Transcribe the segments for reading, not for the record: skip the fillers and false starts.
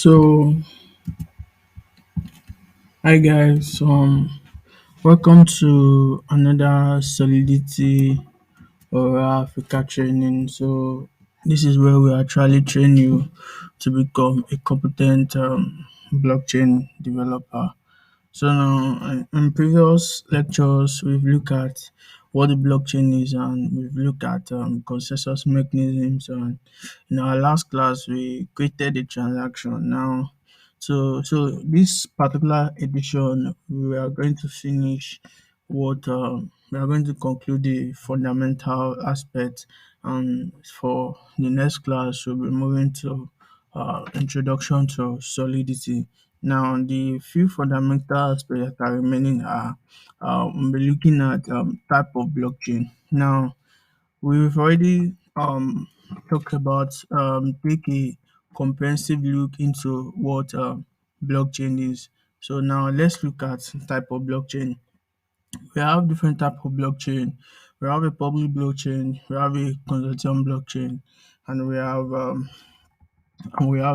So, hi guys, welcome to another Solidity or Africa training. So, this is where we actually train you to become a competent blockchain developer. So now, in previous lectures, we've looked at what the blockchain is, and we've looked at consensus mechanisms. And in our last class, we created a transaction. Now, so this particular edition, we are going to finish what we are going to conclude the fundamental aspect, and for the next class, we'll be moving to introduction to solidity. Now, the few fundamental aspects that are remaining are we'll be looking at type of blockchain. Now, we've already talked about take a comprehensive look into what blockchain is. So now let's look at type of blockchain. We have different type of blockchain. We have a public blockchain, we have a consortium blockchain, and we have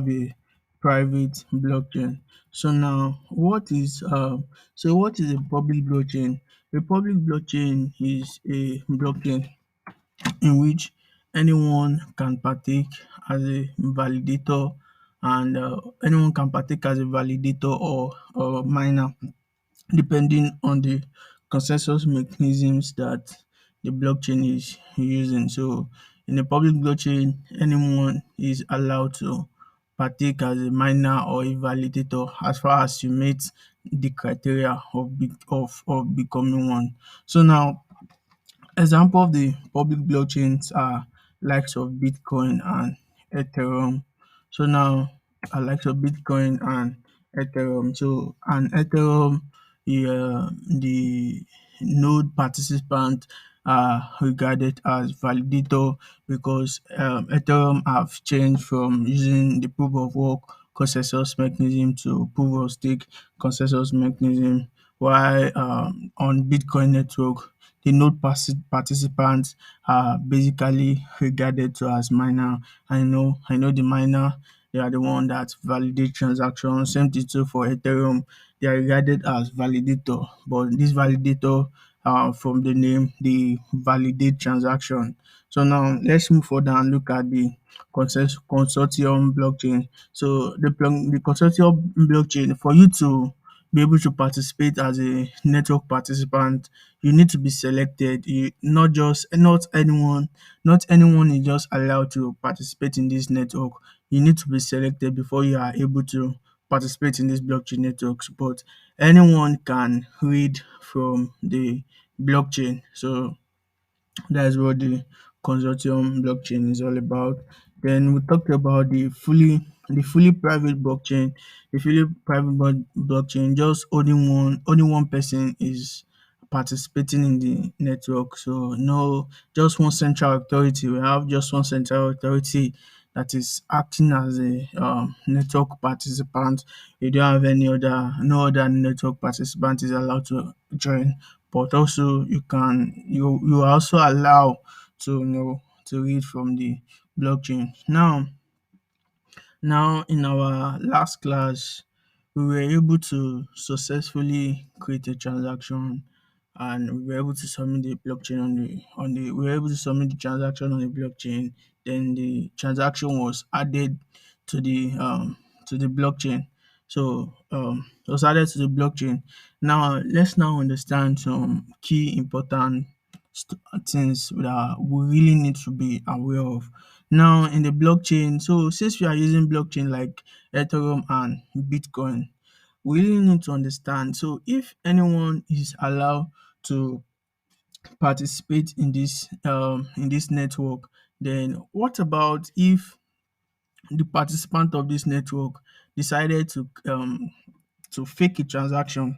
a private blockchain. So now, what is a public blockchain? A public blockchain is a blockchain in which anyone can partake as a validator, and anyone can partake as a validator or miner, depending on the consensus mechanisms that the blockchain is using. So in a public blockchain, anyone is allowed to partake as a miner or a validator as far as you meet the criteria of becoming one. So now, example of the public blockchains are likes of Bitcoin and Ethereum. So now, I likes of Bitcoin and Ethereum. So and Ethereum, the node participant are regarded as validator because Ethereum have changed from using the proof of work consensus mechanism to proof of stake consensus mechanism. While on Bitcoin network, the node participants are basically regarded to as miner. I know the miner, they are the one that validate transactions. Same thing too for Ethereum. They are regarded as validator, but this validator, from the name, they validate transaction. So now let's move further and look at the consortium blockchain. So the consortium blockchain, for you to be able to participate as a network participant, you need to be selected. Not anyone is just allowed to participate in this network. You need to be selected before you are able to participate in these blockchain networks. But anyone can read from the blockchain. So that's what the consortium blockchain is all about. Then we talked about the fully private blockchain. The fully private blockchain, just only one person is participating in the network. So no, just one central authority. We have just one central authority that is acting as a network participant. You don't have no other network participant is allowed to join. But also you are also allowed to read from the blockchain. Now, in our last class, we were able to successfully create a transaction, and we were able to submit the blockchain we were able to submit the transaction on the blockchain. Then the transaction was added to the blockchain. So it was added to the blockchain. Now let's now understand some key important things that we really need to be aware of. Now in the blockchain, so since we are using blockchain like Ethereum and Bitcoin, we really need to understand. So if anyone is allowed to participate in this network, then what about if the participant of this network decided to fake a transaction,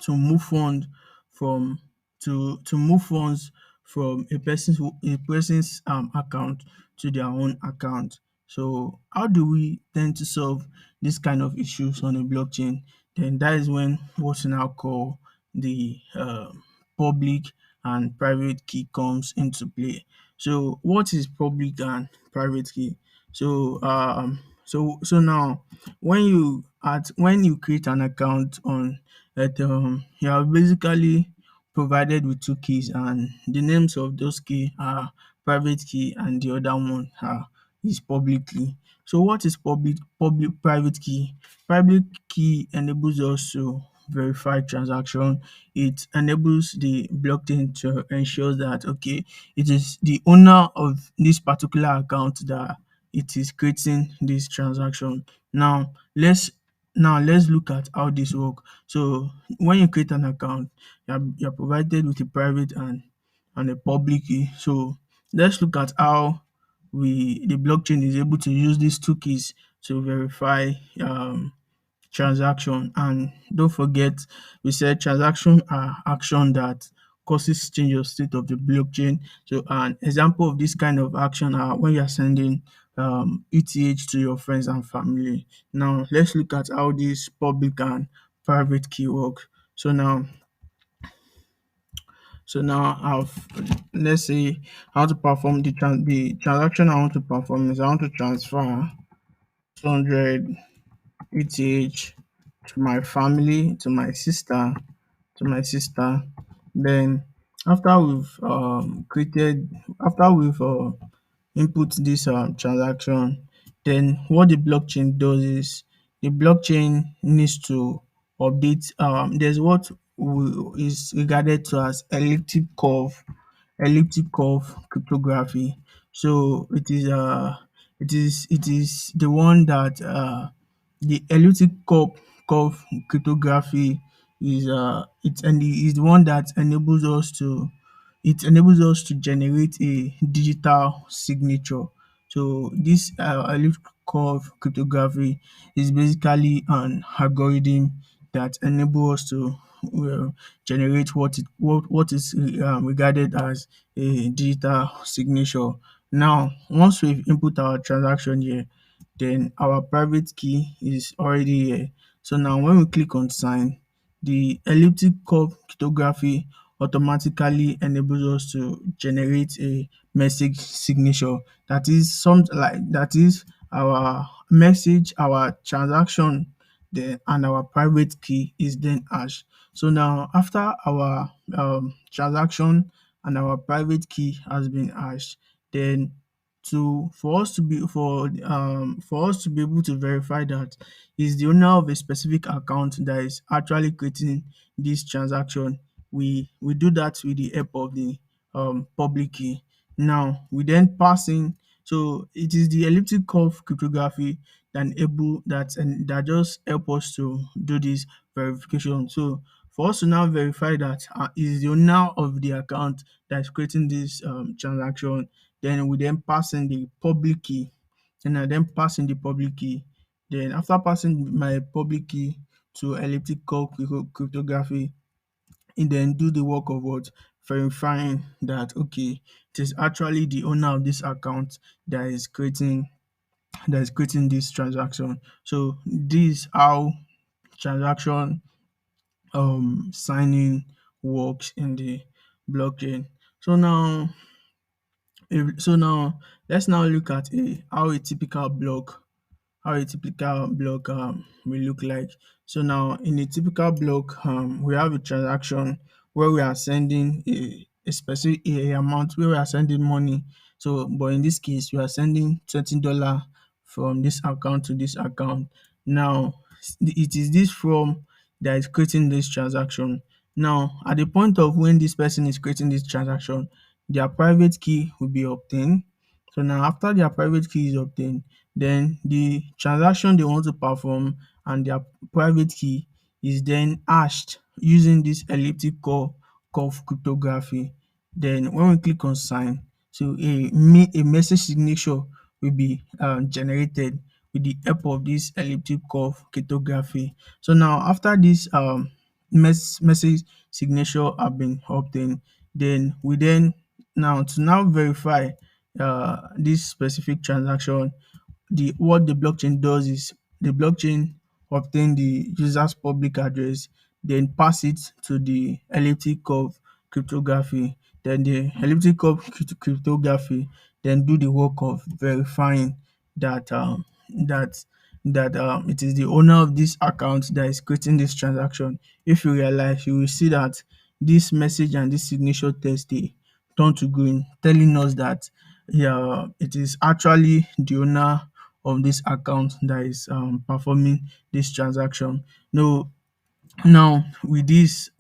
to move funds from to move funds from a person's account to their own account? So how do we tend to solve this kind of issues on a blockchain? Then that is when what we now call the public and private key comes into play. So what is public and private key? So So now when you create an account on Ethereum, you are basically provided with two keys, and the names of those key are private key and the other one is public key. So what is public private key? Private key enables us to verify transaction. It enables the blockchain to ensure that okay, it is the owner of this particular account that it is creating this transaction. Now let's look at how this work. So when you create an account, you're provided with a private and a public key. So let's look at how we the blockchain is able to use these two keys to verify transaction. And don't forget, we said transaction are action that causes change of state of the blockchain. So an example of this kind of action are when you are sending ETH to your friends and family. Now let's look at how this public and private key work. So now I've let's say I want to perform the transaction I want to perform is I want to transfer 200 ETH to my family, to my sister. Then after we've input this transaction, then what the blockchain does is the blockchain needs to update. There's what is regarded to as elliptic curve cryptography. So it is the one that the elliptic curve cryptography is the one that enables us to generate a digital signature. So this elliptic curve cryptography is basically an algorithm that enable us to generate what is regarded as a digital signature. Now, once we've input our transaction here, then our private key is already here. So now when we click on sign, the elliptic curve cryptography automatically enables us to generate a message signature. That is our message, our transaction, then and our private key is then hash. So now after our transaction and our private key has been hashed, then to for us to be able to verify that is the owner of a specific account that is actually creating this transaction, we do that with the help of the public key. Now we then pass in, so it is the elliptic curve cryptography that just help us to do this verification. So for us to now verify that is the owner of the account that is creating this transaction, then we then pass in the public key. Then I then pass in the public key. Then after passing my public key to elliptic curve cryptography, and then do the work of what? Verifying that okay, it is actually the owner of this account that is creating this transaction. So this is how transaction signing works in the blockchain. So now let's now look at how a typical block will look like. So now in a typical block, we have a transaction where we are sending a specific amount, where we are sending money. So but in this case we are sending $20 from this account to this account. Now it is this from that is creating this transaction. Now at the point of when this person is creating this transaction, their private key will be obtained. So now after their private key is obtained, then the transaction they want to perform and their private key is then hashed using this elliptic curve cryptography. Then when we click on sign, so a message signature will be generated with the help of this elliptic curve cryptography. So now after this message signature have been obtained, then we then now to now verify this specific transaction, the what the blockchain does is the blockchain obtain the user's public address, then pass it to the elliptic curve cryptography. Then the elliptic curve cryptography then do the work of verifying that that it is the owner of this account that is creating this transaction. If you realize, you will see that this message and this signature text dey turn to green, telling us that yeah, it is actually the owner of this account that is performing this transaction. No, now with this,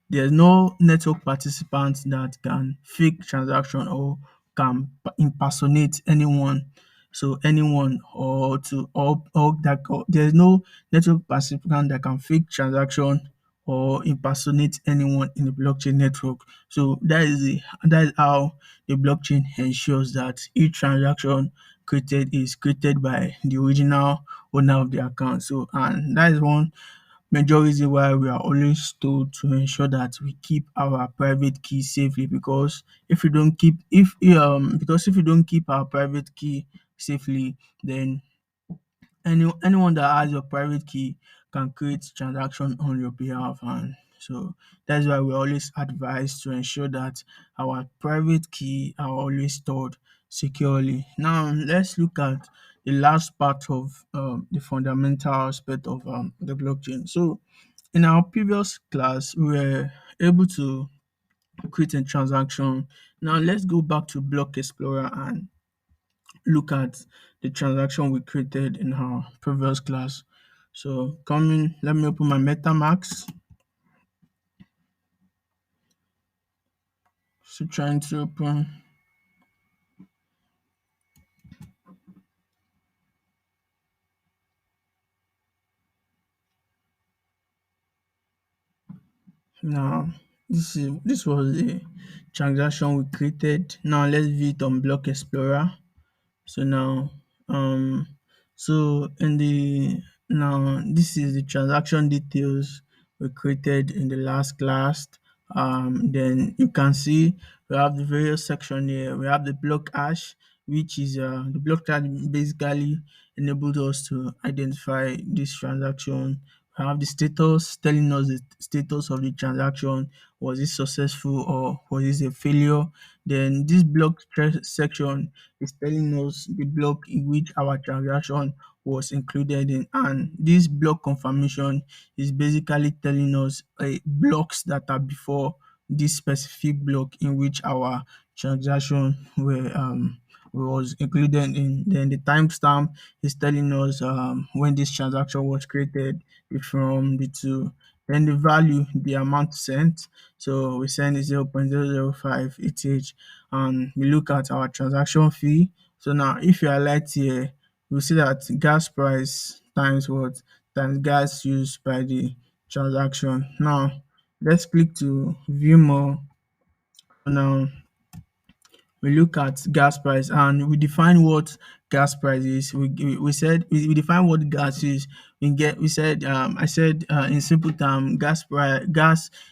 there's no network participant that can fake transaction or can impersonate anyone. So anyone or to or that or there's no network participant that can fake transaction or impersonate anyone in the blockchain network. So that is how the blockchain ensures that each transaction created is created by the original owner of the account. So and that is one major reason why we are always told to ensure that we keep our private key safely, because if you don't keep our private key safely, then anyone that has your private key can create transaction on your behalf. And so that's why we always advise to ensure that our private key are always stored securely. Now let's look at the last part of the fundamental aspect of the blockchain. So in our previous class, we were able to create a transaction. Now let's go back to Block Explorer and look at the transaction we created in our previous class. So coming, let me open my MetaMask. So trying to open. Now this was the transaction we created. Now let's view it on Block Explorer. So now, um, so in the now this is the transaction details we created in the last class. Then you can see we have the various section here. We have the block hash, which is the block hash basically enabled us to identify this transaction. We have the status telling us the status of the transaction. Was it successful or was it a failure? Then this section is telling us the block in which our transaction was included in, and this block confirmation is basically telling us blocks that are before this specific block in which our transaction was included in. Then the timestamp is telling us when this transaction was created, the from, the to. Then the value, the amount sent. So we send 0.005 ETH, and we look at our transaction fee. So now if you highlight here, you'll see that gas price times what? Times gas used by the transaction. Now let's click to view more. Now we look at gas price and we define what gas price is. We said we define what gas is. We said I said in simple term, gas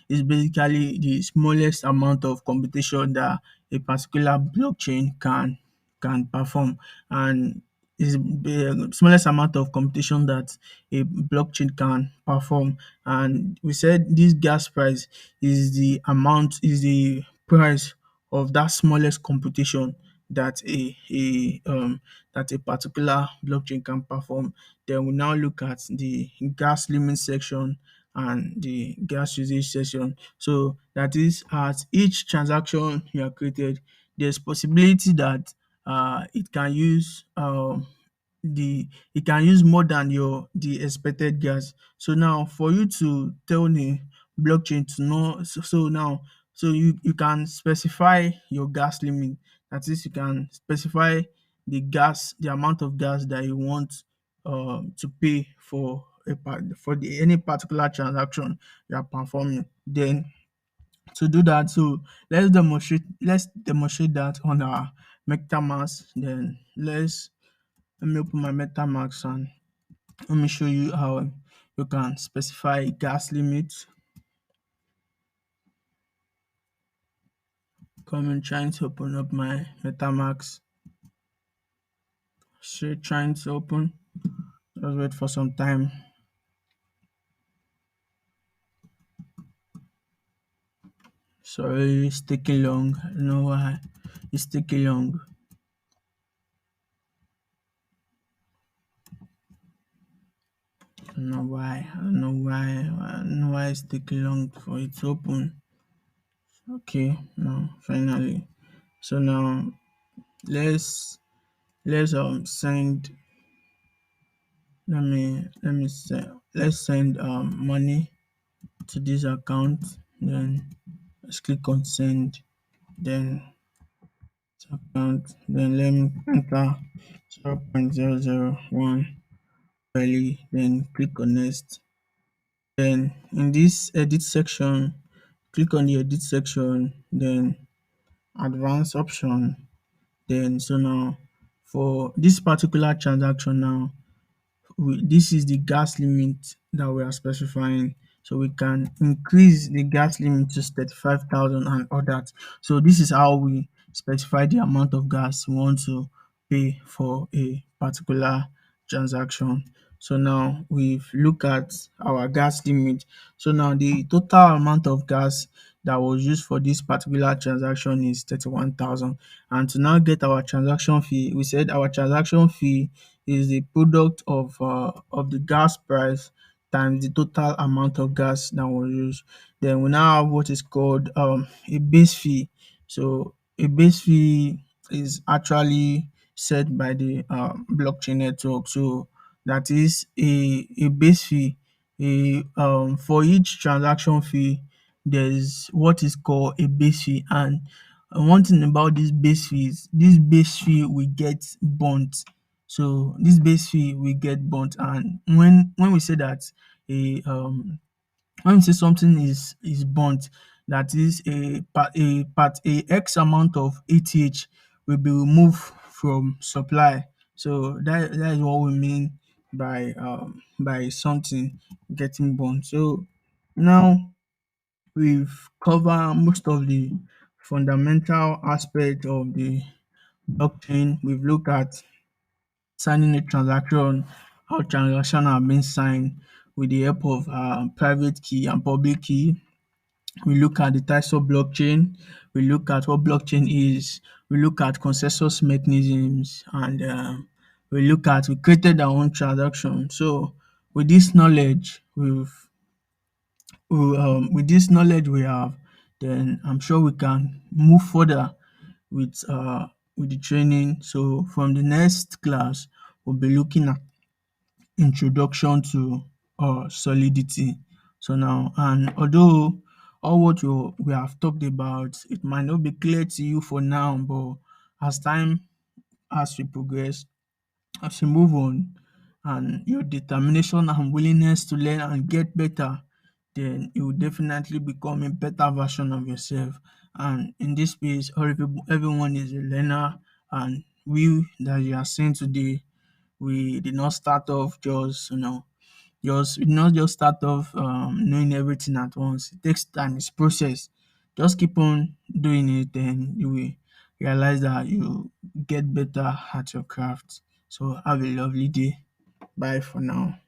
is basically the smallest amount of computation that a particular blockchain can perform, and is the smallest amount of computation that a blockchain can perform. And we said this gas price is the price of that smallest computation that a particular blockchain can perform. Then we now look at the gas limit section and the gas usage section. So that is, at each transaction you have created, there's possibility that it can use it can use more than the expected gas. So now for you to tell the blockchain to know, so you can specify your gas limit. That is, you can specify the amount of gas that you want to pay for any particular transaction you are performing. Then to do that, so let's demonstrate that on our MetaMask. Then let me open my MetaMask and let me show you how you can specify gas limit. Coming, trying to open up my MetaMask. Still trying to open. Just wait for some time. Sorry, it's taking long. I don't know why it's taking long. I don't know why. I don't know why it's taking long for it to open. Okay, now finally. So now let's send. Let me send. Let's send money to this account. Then let's click on send. Then account. Then let me enter 0.001 value. Then click on next. Then in this edit section, click on the edit section. Then advanced option. Then so now for this particular transaction now, this is the gas limit that we are specifying, so we can increase the gas limit to 35,000 and all that. So this is how we specify the amount of gas we want to pay for a particular transaction. So now we've looked at our gas limit. So now the total amount of gas that was used for this particular transaction is 31,000. And to now get our transaction fee, we said our transaction fee is the product of the gas price times the total amount of gas that was used. Then we now have what is called a base fee. So a base fee is actually set by the blockchain network. So that is a base fee. For each transaction fee, there is what is called a base fee. And one thing about this base fee is this base fee will get burnt. So this base fee will get burnt. And when we say that a when we say something is burnt, that is a X amount of ATH will be removed from supply. So that is what we mean by something getting burnt. So now we've covered most of the fundamental aspect of the blockchain. We've looked at signing a transaction, how transaction are being signed with the help of private key and public key. We look at the types of blockchain. We look at what blockchain is. We look at consensus mechanisms, and we created our own transaction. So with this knowledge, with this knowledge we have, then I'm sure we can move further with the training. So from the next class, we'll be looking at introduction to solidity. So now, and although all what we have talked about, it might not be clear to you for now, but as time as we progress, as you move on, and your determination and willingness to learn and get better, then you will definitely become a better version of yourself. And in this space, everyone is a learner, and we that you are seeing today, we did not start off just we did not just start off knowing everything at once. It takes time, it's process. Just keep on doing it, and you will realize that you get better at your craft. So have a lovely day. Bye for now.